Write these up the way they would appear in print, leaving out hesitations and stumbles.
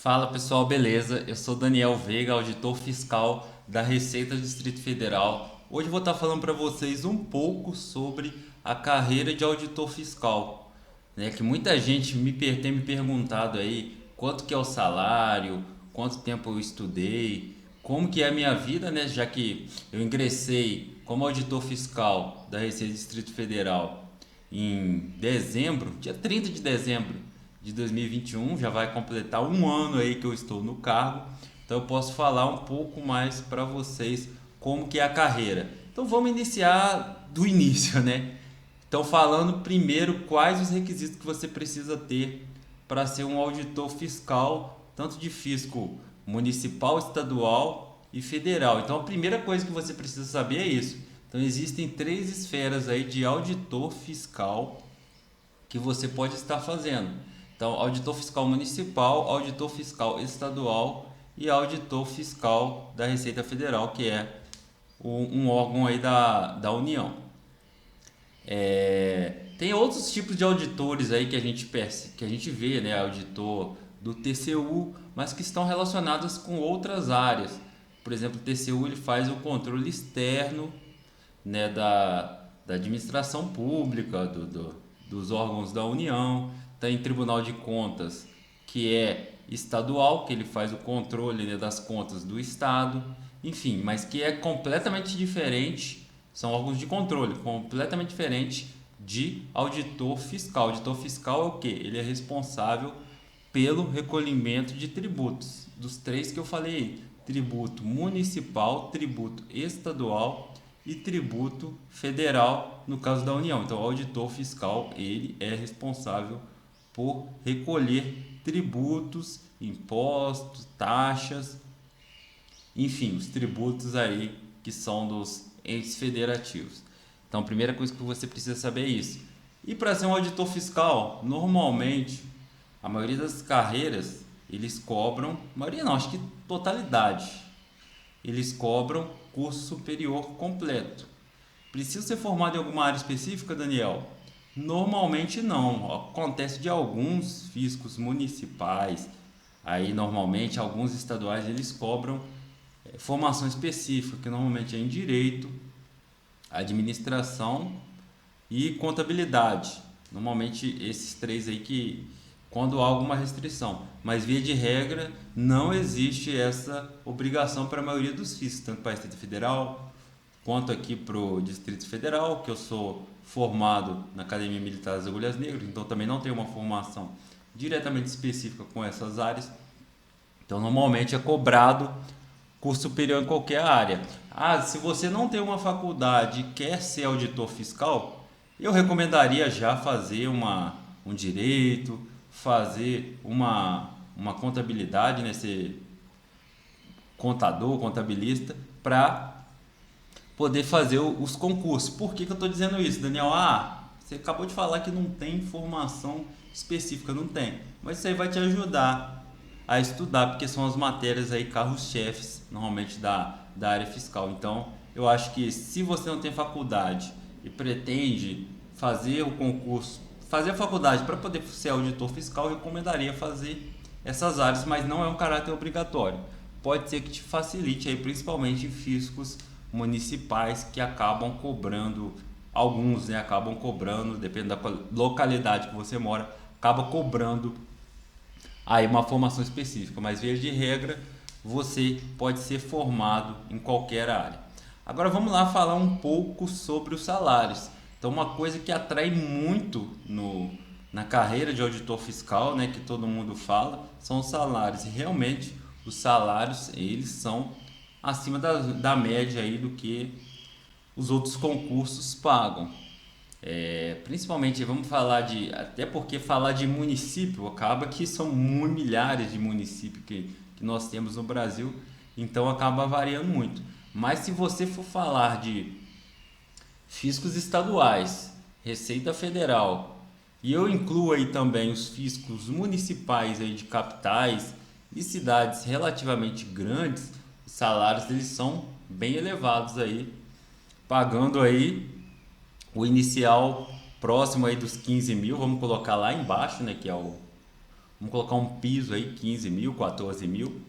Fala pessoal, beleza? Eu sou Daniel Veiga, auditor fiscal da Receita do Distrito Federal. Hoje eu vou estar falando para vocês um pouco sobre a carreira de auditor fiscal, né? Que muita gente tem me perguntado aí quanto que é o salário, quanto tempo eu estudei, como que é a minha vida, né? Já que eu ingressei como auditor fiscal da Receita do Distrito Federal em dezembro, dia 30 de dezembro de 2021, já vai completar um ano aí que eu estou no cargo, então eu posso falar um pouco mais para vocês como que é a carreira. Então vamos iniciar do início, né? Então falando primeiro quais os requisitos que você precisa ter para ser um auditor fiscal, tanto de fisco municipal, estadual e federal. Então a primeira coisa que você precisa saber é isso. Então existem três esferas aí de auditor fiscal que você pode estar fazendo. Então, auditor fiscal municipal, auditor fiscal estadual e auditor fiscal da Receita Federal, que é um órgão aí da União. Tem outros tipos de auditores aí que a gente vê, né? Auditor do TCU, mas que estão relacionados com outras áreas. Por exemplo, o TCU ele faz o controle externo, né, da administração pública, dos órgãos da União. Tem Tribunal de Contas, que é estadual, que ele faz o controle, né, das contas do Estado, enfim, mas que é completamente diferente, são órgãos de controle, completamente diferente de auditor fiscal. Auditor fiscal é o quê? Ele é responsável pelo recolhimento de tributos, dos três que eu falei: tributo municipal, tributo estadual e tributo federal no caso da União. Então, o auditor fiscal ele é responsável por recolher tributos, impostos, taxas, enfim, os tributos aí que são dos entes federativos. Então, a primeira coisa que você precisa saber é isso. E para ser um auditor fiscal, normalmente, a maioria das carreiras, eles cobram, maioria não, acho que totalidade, eles cobram curso superior completo. Precisa ser formado em alguma área específica, Daniel? Normalmente não. Acontece de alguns fiscos municipais, aí normalmente alguns estaduais eles cobram formação específica, que normalmente é em direito, administração e contabilidade. Normalmente esses três aí que quando há alguma restrição, mas via de regra não existe essa obrigação para a maioria dos fiscos, tanto para a Receita Federal quanto aqui para o Distrito Federal, que eu sou formado na Academia Militar das Agulhas Negras, então também não tenho uma formação diretamente específica com essas áreas. Então normalmente é cobrado curso superior em qualquer área. Ah, se você não tem uma faculdade e quer ser auditor fiscal, eu recomendaria já fazer um direito, fazer uma contabilidade, né? Ser contador, contabilista, para poder fazer os concursos. Por que eu estou dizendo isso, Daniel? Ah, você acabou de falar que não tem formação específica, não tem. Mas isso aí vai te ajudar a estudar, porque são as matérias aí carros-chefes, normalmente da área fiscal. Então, eu acho que se você não tem faculdade e pretende fazer o concurso, fazer a faculdade para poder ser auditor fiscal, eu recomendaria fazer essas áreas, mas não é um caráter obrigatório. Pode ser que te facilite aí, principalmente em fiscos municipais que acabam cobrando, alguns, né, acabam cobrando, dependendo da localidade que você mora, acaba cobrando aí uma formação específica, mas via de regra você pode ser formado em qualquer área. Agora vamos lá falar um pouco sobre os salários. Então uma coisa que atrai muito na carreira de auditor fiscal, né, que todo mundo fala, são os salários. E realmente os salários eles são acima da média aí do que os outros concursos pagam. Principalmente vamos falar até porque falar de município acaba que são milhares de municípios que nós temos no Brasil, então acaba variando muito. Mas se você for falar de fiscos estaduais, Receita Federal, e eu incluo aí também os fiscos municipais aí de capitais e cidades relativamente grandes, os salários deles são bem elevados aí, pagando aí o inicial próximo aí dos 15 mil, vamos colocar lá embaixo, né, que é vamos colocar um piso aí, 15 mil, 14 mil.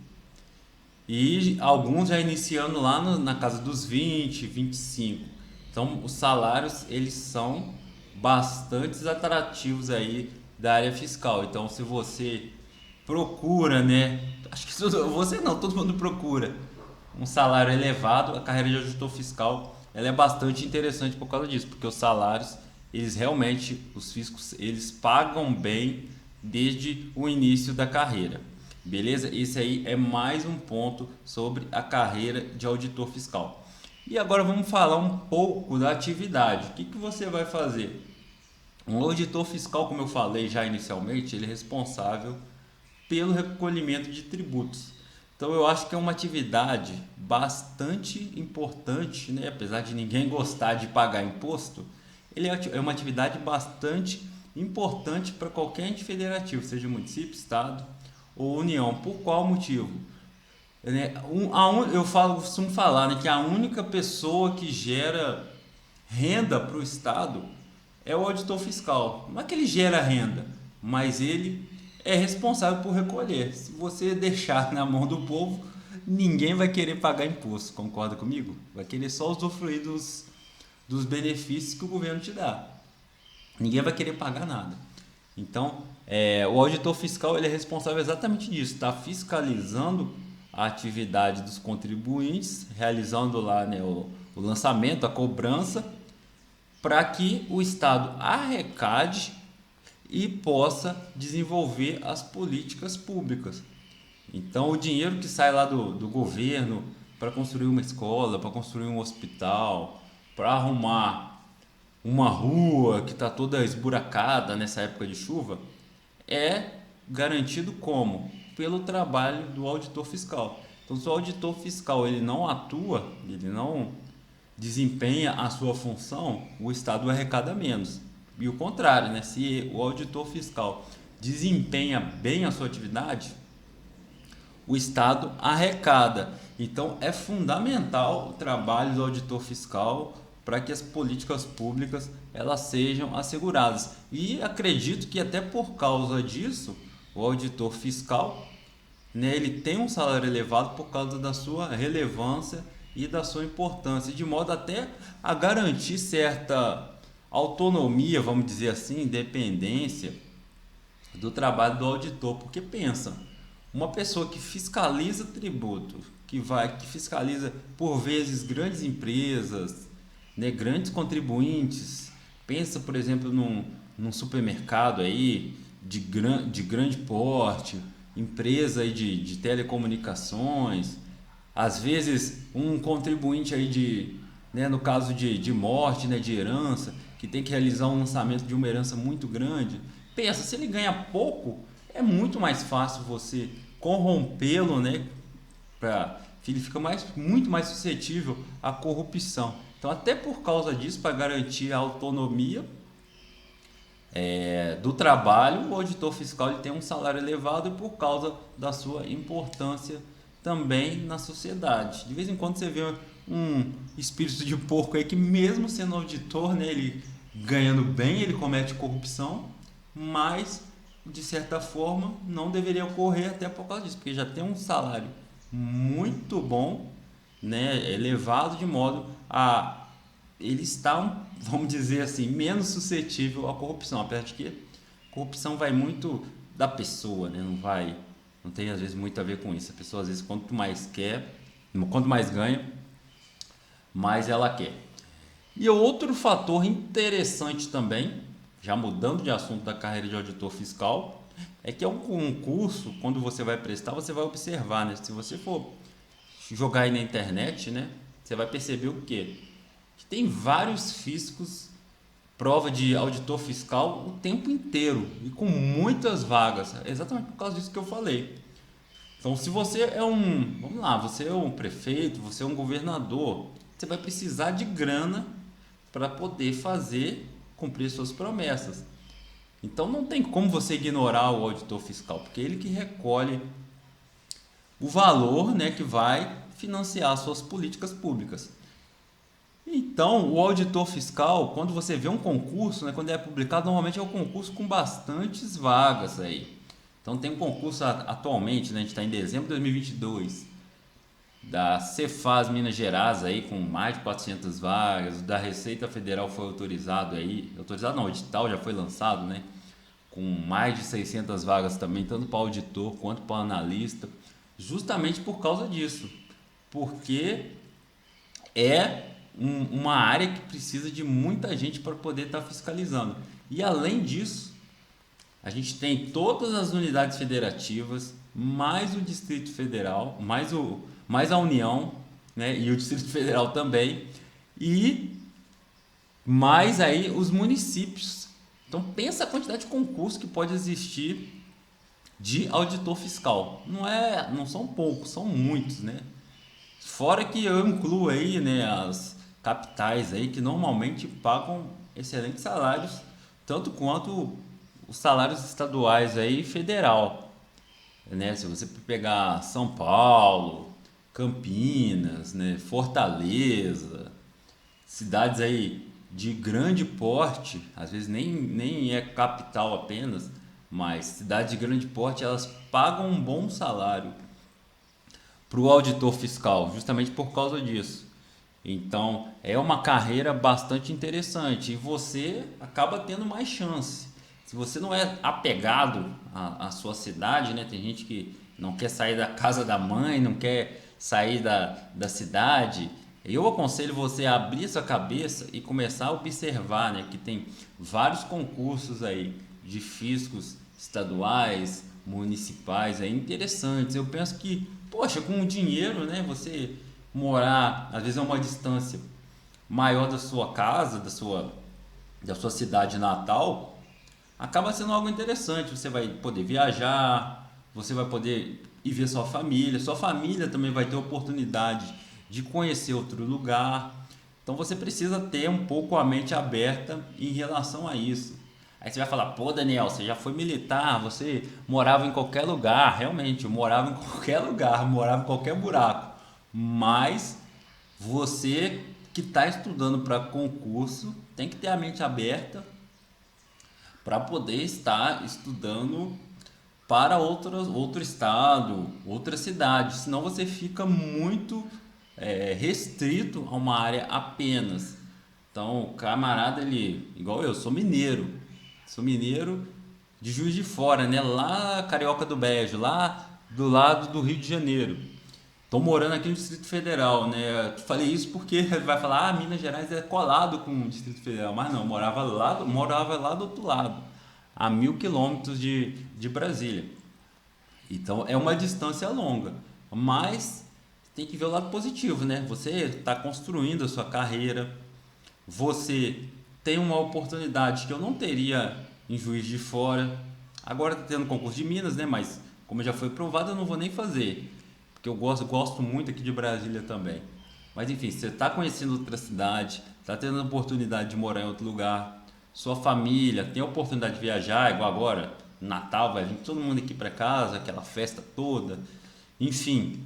E alguns já iniciando lá na casa dos 20, 25. Então, os salários, eles são bastante atrativos aí da área fiscal. Então, se você procura, né? Acho que você não, todo mundo procura um salário elevado, a carreira de auditor fiscal, ela é bastante interessante por causa disso, porque os salários, eles realmente, os fiscos, eles pagam bem desde o início da carreira. Beleza? Esse aí é mais um ponto sobre a carreira de auditor fiscal. E agora vamos falar um pouco da atividade. O que você vai fazer? Um auditor fiscal, como eu falei já inicialmente, ele é responsável pelo recolhimento de tributos. Então eu acho que é uma atividade bastante importante, né? Apesar de ninguém gostar de pagar imposto, ele é uma atividade bastante importante para qualquer ente federativo, seja município, estado ou união. Por qual motivo? Eu costumo falar, né, que a única pessoa que gera renda para o estado é o auditor fiscal. Não é que ele gera renda, mas ele é responsável por recolher. Se você deixar na mão do povo, ninguém vai querer pagar imposto, concorda comigo? Vai querer só usufruir dos benefícios que o governo te dá. Ninguém vai querer pagar nada. Então, o auditor fiscal ele é responsável exatamente disso, está fiscalizando a atividade dos contribuintes, realizando lá, né, o lançamento, a cobrança, para que o Estado arrecade e possa desenvolver as políticas públicas. Então, o dinheiro que sai lá do governo para construir uma escola, para construir um hospital, para arrumar uma rua que está toda esburacada nessa época de chuva, é garantido como? Pelo trabalho do auditor fiscal. Então, se o auditor fiscal ele não atua, ele não desempenha a sua função, o Estado arrecada menos. E o contrário, né? Se o auditor fiscal desempenha bem a sua atividade, o Estado arrecada. Então é fundamental o trabalho do auditor fiscal para que as políticas públicas elas sejam asseguradas. E acredito que até por causa disso, o auditor fiscal, né, ele tem um salário elevado por causa da sua relevância e da sua importância, de modo até a garantir certa autonomia, vamos dizer assim, independência do trabalho do auditor, porque pensa, uma pessoa que fiscaliza tributo, que fiscaliza por vezes grandes empresas, né, grandes contribuintes, pensa por exemplo num supermercado aí de grande porte, empresa aí de telecomunicações, às vezes um contribuinte aí né, no caso de morte, né, de herança, que tem que realizar um lançamento de uma herança muito grande. Pensa, se ele ganha pouco, é muito mais fácil você corrompê-lo, né? Ele fica muito mais suscetível à corrupção. Então, até por causa disso, para garantir a autonomia do trabalho, o auditor fiscal ele tem um salário elevado por causa da sua importância também na sociedade. De vez em quando você vê um espírito de porco aí que mesmo sendo auditor, né, ele ganhando bem, ele comete corrupção, mas de certa forma não deveria ocorrer até por causa disso, porque já tem um salário muito bom, né, elevado, de modo a ele está, vamos dizer assim, menos suscetível à corrupção, apesar de que a corrupção vai muito da pessoa, né, não tem às vezes muito a ver com isso. A pessoa às vezes quanto mais ganha, mais ela quer. E outro fator interessante também, já mudando de assunto da carreira de auditor fiscal, é que é um concurso, quando você vai prestar, você vai observar, né? Se você for jogar aí na internet, né, você vai perceber o quê? Que tem vários fiscos, prova de auditor fiscal o tempo inteiro e com muitas vagas, exatamente por causa disso que eu falei. Então, se você você é um prefeito, você é um governador, você vai precisar de grana para poder cumprir suas promessas. Então não tem como você ignorar o auditor fiscal, porque é ele que recolhe o valor, né, que vai financiar suas políticas públicas. Então, o auditor fiscal, quando você vê um concurso, né, quando é publicado, normalmente é um concurso com bastantes vagas aí. Então tem um concurso atualmente, né, a gente está em dezembro de 2022, da Cefaz Minas Gerais aí com mais de 400 vagas, da Receita Federal foi autorizado aí, autorizado não, o edital já foi lançado, né, com mais de 600 vagas também, tanto para auditor quanto para analista, justamente por causa disso, porque é uma área que precisa de muita gente para poder estar fiscalizando. E além disso, a gente tem todas as unidades federativas, mais o Distrito Federal, mais a União, né, e o Distrito Federal também, e mais aí os municípios. Então pensa a quantidade de concurso que pode existir de auditor fiscal. Não são poucos, são muitos, né? Fora que eu incluo aí, né, as capitais aí que normalmente pagam excelentes salários, tanto quanto os salários estaduais aí federal, né? Se você pegar São Paulo, Campinas, né, Fortaleza, cidades aí de grande porte, às vezes nem é capital apenas, mas cidades de grande porte, elas pagam um bom salário para o auditor fiscal, justamente por causa disso. Então, é uma carreira bastante interessante e você acaba tendo mais chance. Se você não é apegado à sua cidade, né? Tem gente que não quer sair da casa da mãe, não quer sair da cidade. Eu aconselho você a abrir sua cabeça e começar a observar, né? Que tem vários concursos aí de fiscos estaduais, municipais, é interessantes. Eu penso que, poxa, com o dinheiro, né? Você morar, às vezes é uma distância maior da sua casa, da sua cidade natal, acaba sendo algo interessante. Você vai poder viajar, você vai poder ir ver sua família também vai ter oportunidade de conhecer outro lugar. Então você precisa ter um pouco a mente aberta em relação a isso. Aí você vai falar, pô Daniel, você já foi militar, você morava em qualquer lugar. Realmente, eu morava em qualquer lugar, morava em qualquer buraco. Mas você que está estudando para concurso tem que ter a mente aberta para poder estar estudando para outro estado, outra cidade. Senão você fica muito restrito a uma área apenas. Então, o camarada, ele, igual eu, sou mineiro de Juiz de Fora, né? Lá Carioca do Brejo, lá do lado do Rio de Janeiro. Tô morando aqui no Distrito Federal, né? Eu falei isso porque vai falar, Minas Gerais é colado com o Distrito Federal, mas não, morava lá do outro lado, a 1.000 quilômetros de Brasília. Então é uma distância longa, mas tem que ver o lado positivo, né? Você está construindo a sua carreira, você tem uma oportunidade que eu não teria em Juiz de Fora. Agora está tendo concurso de Minas, né? Mas como já foi provado, eu não vou nem fazer, porque eu gosto muito aqui de Brasília também. Mas enfim, você está conhecendo outra cidade, está tendo a oportunidade de morar em outro lugar, sua família tem a oportunidade de viajar, igual agora, Natal, vai vir todo mundo aqui para casa, aquela festa toda. Enfim,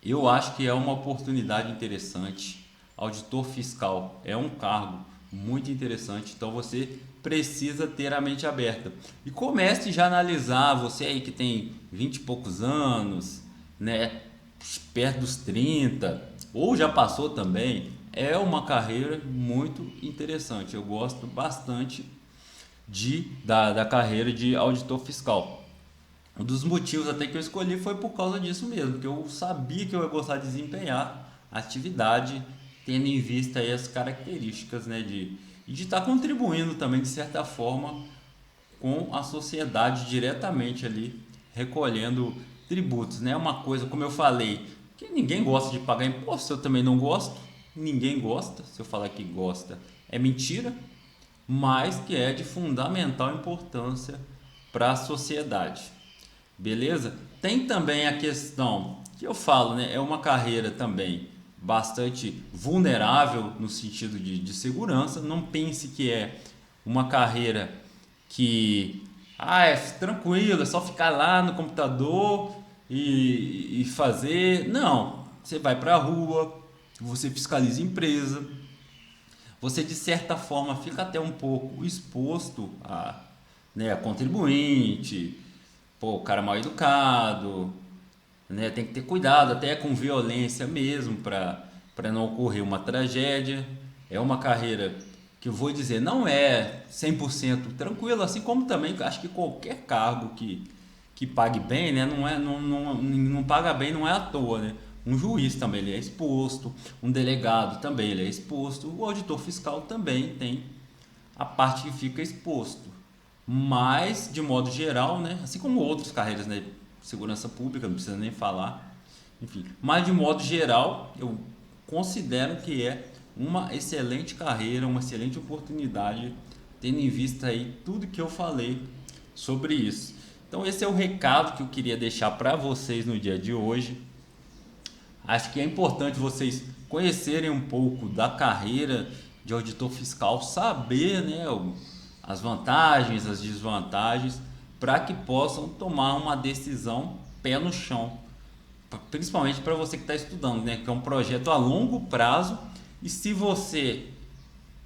eu acho que é uma oportunidade interessante. Auditor fiscal é um cargo muito interessante, então você precisa ter a mente aberta. E comece já a analisar, você aí que tem 20 e poucos anos, né, perto dos 30, ou já passou também, é uma carreira muito interessante. Eu gosto bastante da carreira de auditor fiscal. Um dos motivos até que eu escolhi foi por causa disso mesmo, porque eu sabia que eu ia gostar de desempenhar a atividade, tendo em vista aí as características, né, de estar contribuindo também de certa forma com a sociedade diretamente ali, recolhendo tributos, né? Uma coisa, como eu falei, que ninguém gosta de pagar imposto, eu também não gosto, ninguém gosta, se eu falar que gosta é mentira, mas que é de fundamental importância para a sociedade. Beleza? Tem também a questão que eu falo, né? É uma carreira também bastante vulnerável no sentido de segurança. Não pense que é uma carreira que é tranquilo, é só ficar lá no computador e fazer. Não, você vai para a rua, você fiscaliza a empresa, você de certa forma fica até um pouco exposto a, né, a contribuinte, pô, o cara mal educado, né? Tem que ter cuidado até com violência mesmo para não ocorrer uma tragédia. É uma carreira que eu vou dizer, não é 100% tranquila, assim como também acho que qualquer cargo que pague bem, né? Não paga bem, não é à toa, né? Um juiz também ele é exposto, um delegado também ele é exposto, o auditor fiscal também tem a parte que fica exposto. Mas, de modo geral, né, assim como outras carreiras, né, segurança pública, não precisa nem falar, enfim. Mas, de modo geral, eu considero que é uma excelente carreira, uma excelente oportunidade, tendo em vista aí tudo que eu falei sobre isso. Então, esse é o recado que eu queria deixar para vocês no dia de hoje. Acho que é importante vocês conhecerem um pouco da carreira de auditor fiscal, saber, né, as vantagens, as desvantagens, para que possam tomar uma decisão pé no chão. Principalmente para você que está estudando, né, que é um projeto a longo prazo. E se você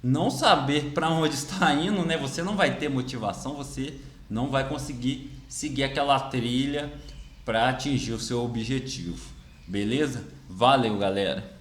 não saber para onde está indo, né, você não vai ter motivação, você não vai conseguir seguir aquela trilha para atingir o seu objetivo. Beleza? Valeu, galera!